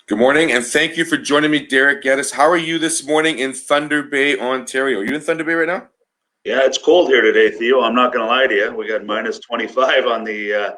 Good morning, and thank you for joining me, Derek Geddes. How are you this morning in Thunder Bay, Ontario? Are you in Thunder Bay right now? Yeah, it's cold here today, Theo. I'm not going to lie to you. We got minus 25 on the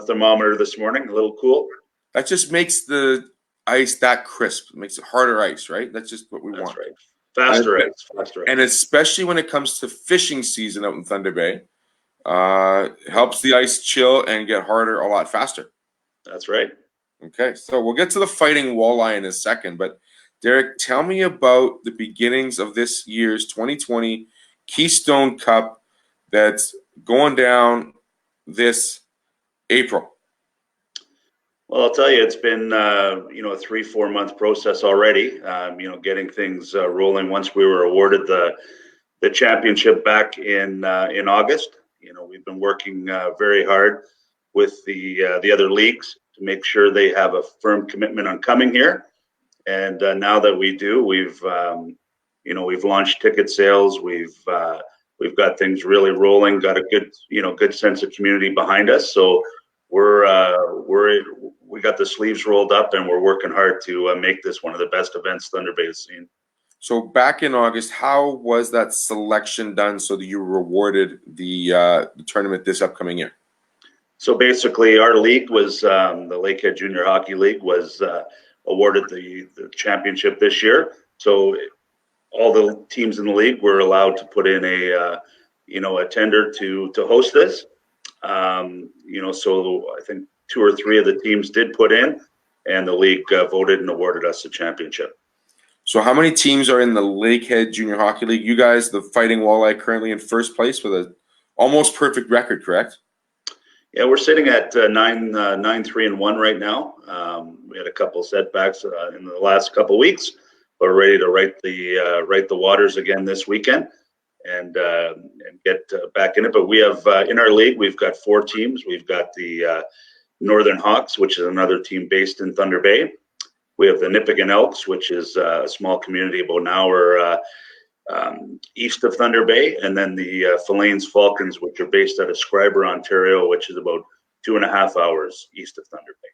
thermometer this morning. A little cool. That just makes the ice that crisp. It makes it harder ice, right? That's just what we That's want. right. Faster ice. Faster And ice. especially when it comes to fishing season out in Thunder Bay, helps the ice chill and get harder a lot faster. That's right. Okay, so we'll get to the fighting walleye in a second, but Derek, tell me about the beginnings of this year's 2020 Keystone Cup that's going down this April. Well, I'll tell you, it's been a 3-4 month process already. Getting things rolling. Once we were awarded the championship back in August, we've been working very hard with the other leagues to make sure they have a firm commitment on coming here. And now that we do, we've launched ticket sales. We've got things really rolling. Got a good sense of community behind us. So we got the sleeves rolled up, and we're working hard to make this one of the best events Thunder Bay has seen. So back in August, how was that selection done so that you were awarded the tournament this upcoming year? So basically, our league was the Lakehead Junior Hockey League was awarded the championship this year. So all the teams in the league were allowed to put in a tender to host this. So I think 2 or 3 of the teams did put in, and the league voted and awarded us the championship. So how many teams are in the Lakehead Junior Hockey League? You guys, the Fighting Walleye, currently in first place with a almost perfect record, correct? Yeah, we're sitting at 9-3-1 right now. We had a couple setbacks in the last couple of weeks, but we're ready to right the waters again this weekend and get back in it. But we have in our league, we've got 4 teams. We've got the Northern Hawks, which is another team based in Thunder Bay. We have the Nipigon Elks, which is a small community about an hour east of Thunder Bay, and then the Filanes Falcons, which are based out of Scriber, Ontario, which is about 2.5 hours east of Thunder Bay.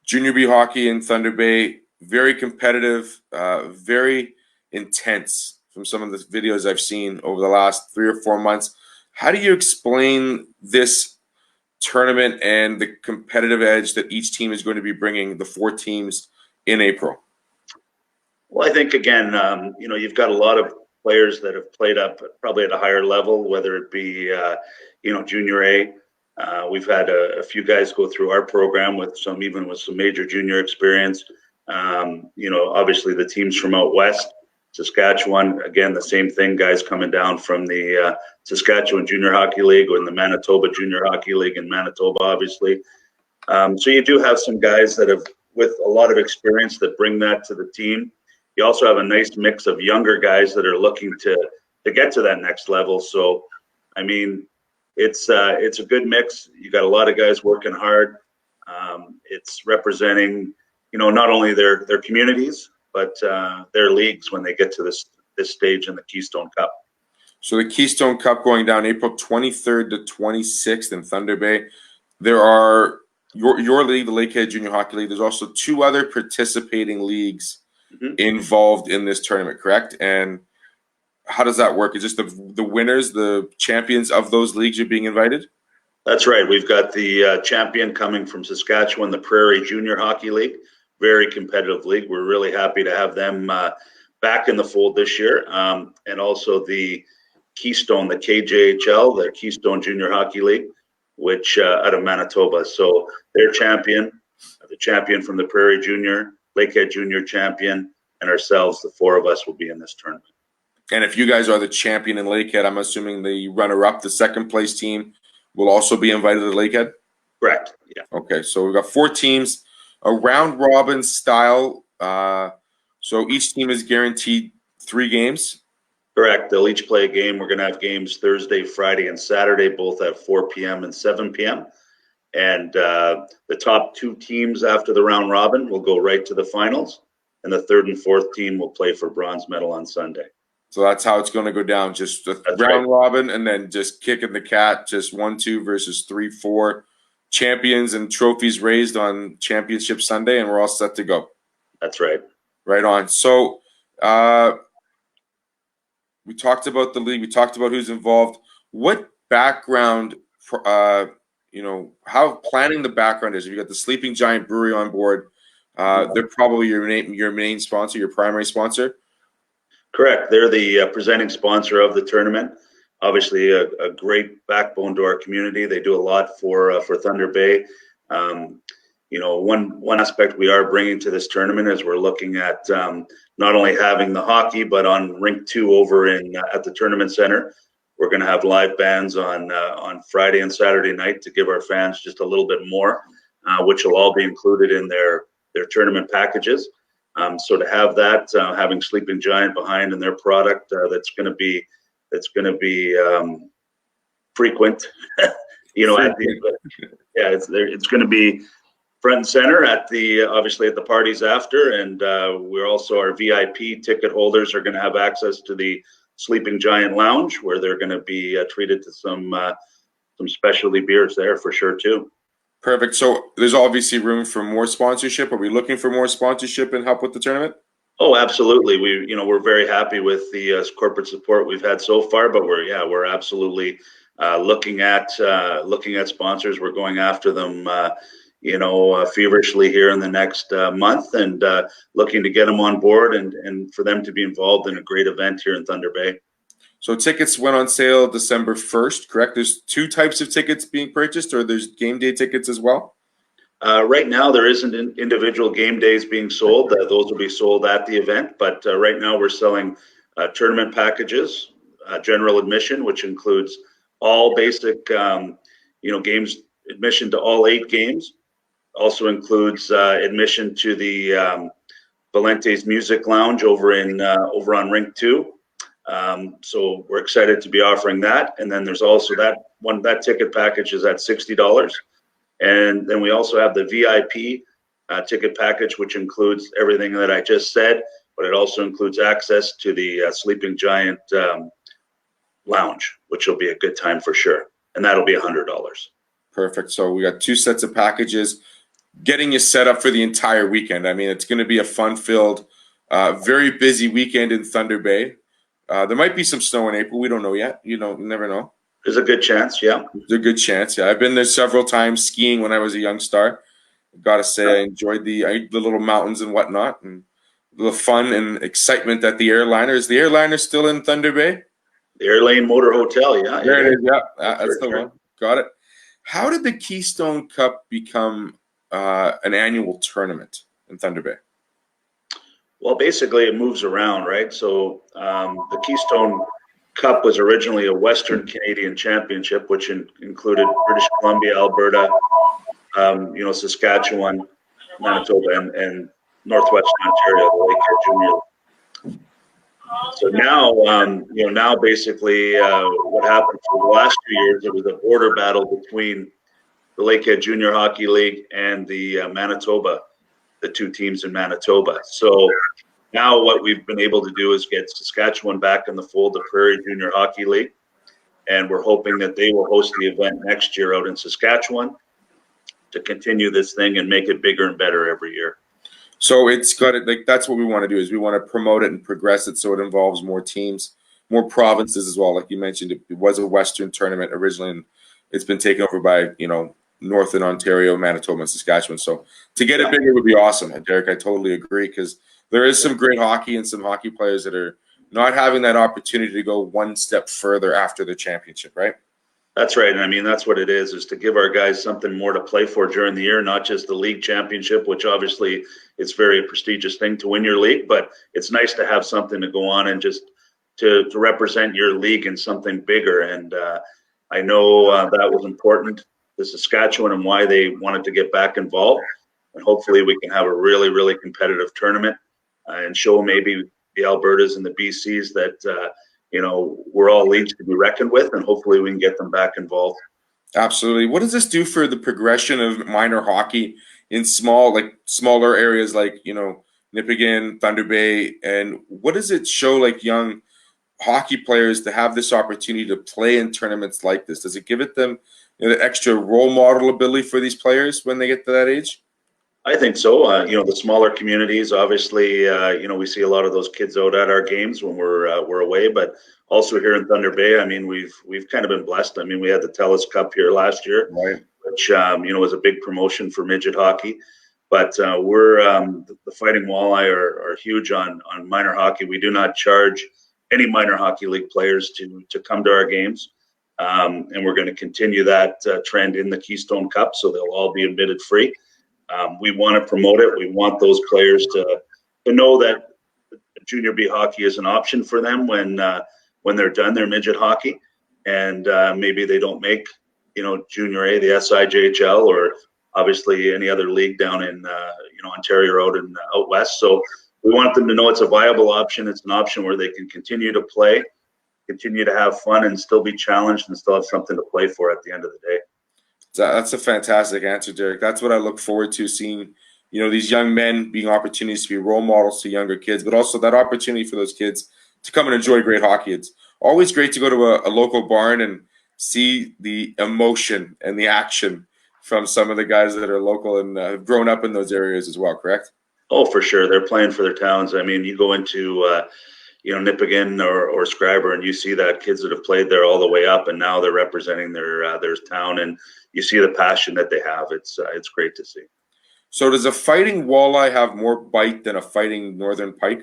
Junior B hockey in Thunder Bay, very competitive, very intense from some of the videos I've seen over the last 3 or 4 months. How do you explain this tournament and the competitive edge that each team is going to be bringing, the 4 teams in April? Well, I think, again, you've got a lot of players that have played up probably at a higher level, whether it be, junior A. We've had a few guys go through our program even with some major junior experience. Obviously the teams from out west, Saskatchewan, again, the same thing, guys coming down from the Saskatchewan Junior Hockey League or in the Manitoba Junior Hockey League in Manitoba, obviously. So you do have some guys that have, with a lot of experience, that bring that to the team. You also have a nice mix of younger guys that are looking to get to that next level. So, I mean, it's a good mix. You got a lot of guys working hard. It's representing, not only their communities, but their leagues when they get to this stage in the Keystone Cup. So the Keystone Cup going down April 23rd to 26th in Thunder Bay. There are your league, the Lakehead Junior Hockey League. There's also 2 other participating leagues involved in this tournament, correct? And how does that work? Is just the winners, the champions of those leagues are being invited? That's right. We've got the champion coming from Saskatchewan, the Prairie Junior Hockey League. Very competitive league. We're really happy to have them back in the fold this year. And also the Keystone, the KJHL, the Keystone Junior Hockey League, which out of Manitoba. So their champion, the champion from the Prairie Junior, Lakehead Junior champion, and ourselves, the 4 of us will be in this tournament. And if you guys are the champion in Lakehead, I'm assuming the runner-up, the second place team, will also be invited to Lakehead? Correct, yeah. Okay, so we've got 4 teams, a round-robin style. So each team is guaranteed 3 games? Correct. They'll each play a game. We're going to have games Thursday, Friday, and Saturday, both at 4 p.m. and 7 p.m. And the top 2 teams after the round robin will go right to the finals, and the 3rd and 4th team will play for bronze medal on Sunday. So that's how it's going to go down, just a round robin and then just kicking the cat, just 1-2 versus 3-4 champions and trophies raised on Championship Sunday, and we're all set to go. That's right. Right on. So we talked about the league. We talked about who's involved. What background, how planning the background is? You got the Sleeping Giant Brewery on board. They're probably your main sponsor, your primary sponsor. Correct. They're the presenting sponsor of the tournament. Obviously, a great backbone to our community. They do a lot for Thunder Bay. One aspect we are bringing to this tournament is we're looking at not only having the hockey, but on Rink 2 over at the tournament center. We're going to have live bands on Friday and Saturday night to give our fans just a little bit more, which will all be included in their tournament packages. So to have that, having Sleeping Giant behind and their product, that's going to be frequent. It's going to be front and center obviously at the parties after, and we're also, our VIP ticket holders are going to have access to the Sleeping Giant Lounge, where they're going to be treated to some specialty beers there for sure too. Perfect. So there's obviously room for more sponsorship. Are we looking for more sponsorship and help with the tournament? Oh, absolutely. We're very happy with the corporate support we've had so far, but we're absolutely looking at sponsors. We're going after them, feverishly here in the next month, and looking to get them on board and for them to be involved in a great event here in Thunder Bay. So tickets went on sale December 1st, correct? There's two types of tickets being purchased, or there's game day tickets as well? Right now, there isn't individual game days being sold. Those will be sold at the event. But right now, we're selling tournament packages, general admission, which includes all basic, games, admission to all 8 games. Also includes admission to the Valente's Music Lounge over on Rink 2. So we're excited to be offering that. And then there's also that ticket package is at $60. And then we also have the VIP ticket package, which includes everything that I just said, but it also includes access to the Sleeping Giant Lounge, which will be a good time for sure. And that'll be $100. Perfect. So we got 2 sets of packages, getting you set up for the entire weekend. I mean, it's going to be a fun-filled, very busy weekend in Thunder Bay. There might be some snow in April. We don't know yet. You never know. There's a good chance, yeah. There's a good chance, yeah. I've been there several times skiing when I was a young star. Got to say, I enjoyed the little mountains and whatnot, and the fun and excitement at the airliner. Is the airliner still in Thunder Bay? The Airlane Motor Hotel, yeah. There it is, yeah. That's the one. Got it. How did the Keystone Cup become an annual tournament in Thunder Bay? Well, basically, it moves around, right? So the Keystone Cup was originally a Western Canadian Championship, which included British Columbia, Alberta, Saskatchewan, Manitoba, and Northwestern Ontario, the Lakehead Junior. So now basically what happened for the last 2 years, it was a border battle between the Lakehead Junior Hockey League and the Manitoba, the 2 teams in Manitoba. So now what we've been able to do is get Saskatchewan back in the fold, the Prairie Junior Hockey League, and we're hoping that they will host the event next year out in Saskatchewan to continue this thing and make it bigger and better every year. So it's got it, like, that's what we want to do, is we want to promote it and progress it so it involves more teams, more provinces as well. Like you mentioned, it was a Western tournament originally, and it's been taken over by, Northern Ontario, Manitoba, and Saskatchewan. So to get it bigger would be awesome. And Derek, I totally agree, because there is some great hockey and some hockey players that are not having that opportunity to go one step further after the championship, right? That's right. And I mean, that's what it is to give our guys something more to play for during the year, not just the league championship, which obviously it's a very prestigious thing to win your league, but it's nice to have something to go on and just to represent your league in something bigger. And I know that was important to Saskatchewan and why they wanted to get back involved. And hopefully we can have a really, really competitive tournament and show maybe the Albertas and the BCs that, we're all leagues to be reckoned with, and hopefully we can get them back involved. Absolutely. What does this do for the progression of minor hockey in smaller areas like, Nipigon, Thunder Bay? And what does it show like young hockey players to have this opportunity to play in tournaments like this? Does it give them the extra role model ability for these players when they get to that age? I think so. The smaller communities, obviously, we see a lot of those kids out at our games when we're away, but also here in Thunder Bay. I mean, we've kind of been blessed. I mean, we had the Telus Cup here last year, Right. which was a big promotion for midget hockey. But we're the Fighting Walleye are huge on minor hockey. We do not charge any minor hockey league players to come to our games, and we're going to continue that trend in the Keystone Cup. So they'll all be admitted free. We want to promote it. We want those players to know that junior B hockey is an option for them when they're done their midget hockey, and maybe they don't make junior A, the SIJHL, or obviously any other league down in Ontario out west. So we want them to know it's a viable option. It's an option where they can continue to play, continue to have fun, and still be challenged and still have something to play for at the end of the day. That's a fantastic answer, Derek. That's what I look forward to, seeing, these young men being opportunities to be role models to younger kids, but also that opportunity for those kids to come and enjoy great hockey. It's always great to go to a local barn and see the emotion and the action from some of the guys that are local and have grown up in those areas as well, correct? Oh, for sure. They're playing for their towns. I mean, you go into Nipigon or Scriber, and you see that kids that have played there all the way up, and now they're representing their town, and you see the passion that they have. It's great to see. So does a Fighting Walleye have more bite than a Fighting Northern Pike?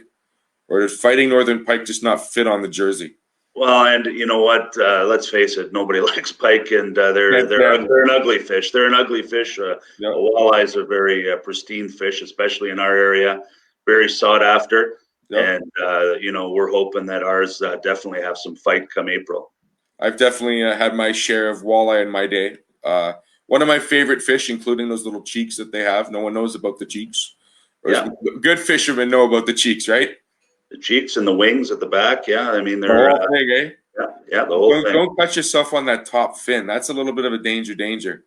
Or does Fighting Northern Pike just not fit on the jersey? Well, and you know what? Let's face it. Nobody likes pike, and they're an ugly fish. They're an ugly fish. Yep. Walleye is a very pristine fish, especially in our area. Very sought after, Yep. and we're hoping that ours definitely have some fight come April. I've definitely had my share of walleye in my day. One of my favorite fish, including those little cheeks that they have. No one knows about the cheeks. Yeah. Good fishermen know about the cheeks, right? The cheeks and the wings at the back. Yeah, I mean The they're whole thing, eh? yeah, the whole thing. Don't cut yourself on that top fin. That's a little bit of a danger.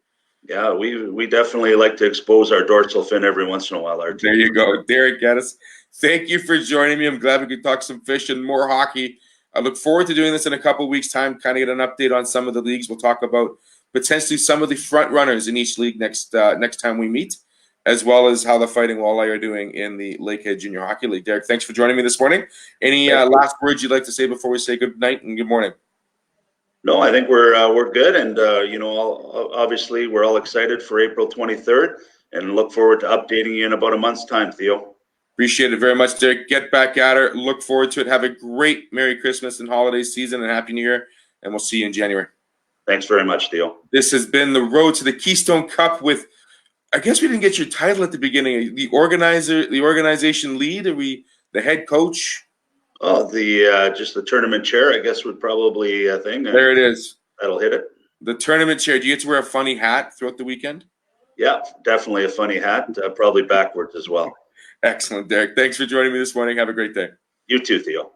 Yeah, we definitely like to expose our dorsal fin every once in a while. There you go, Derek Geddes. Thank you for joining me. I'm glad we could talk some fish and more hockey. I look forward to doing this in a couple of weeks' time, kind of get an update on some of the leagues. We'll talk about potentially some of the front runners in each league next time we meet, as well as how the Fighting Walleye are doing in the Lakehead Junior Hockey League. Derek, thanks for joining me this morning. Any last words you'd like to say before we say good night and good morning? No, I think we're good, and obviously we're all excited for April 23rd, and look forward to updating you in about a month's time, Theo. Appreciate it very much, Derek. Get back at her. Look forward to it. Have a great Merry Christmas and holiday season and Happy New Year, and we'll see you in January. Thanks very much, Theo. This has been the road to the Keystone Cup with, I guess we didn't get your title at the beginning. The organization lead? Are we the head coach? Oh, just the tournament chair, I guess, would probably a thing. There it is. That'll hit it. The tournament chair. Do you get to wear a funny hat throughout the weekend? Yeah, definitely a funny hat. Probably backwards as well. Excellent, Derek. Thanks for joining me this morning. Have a great day. You too, Theo.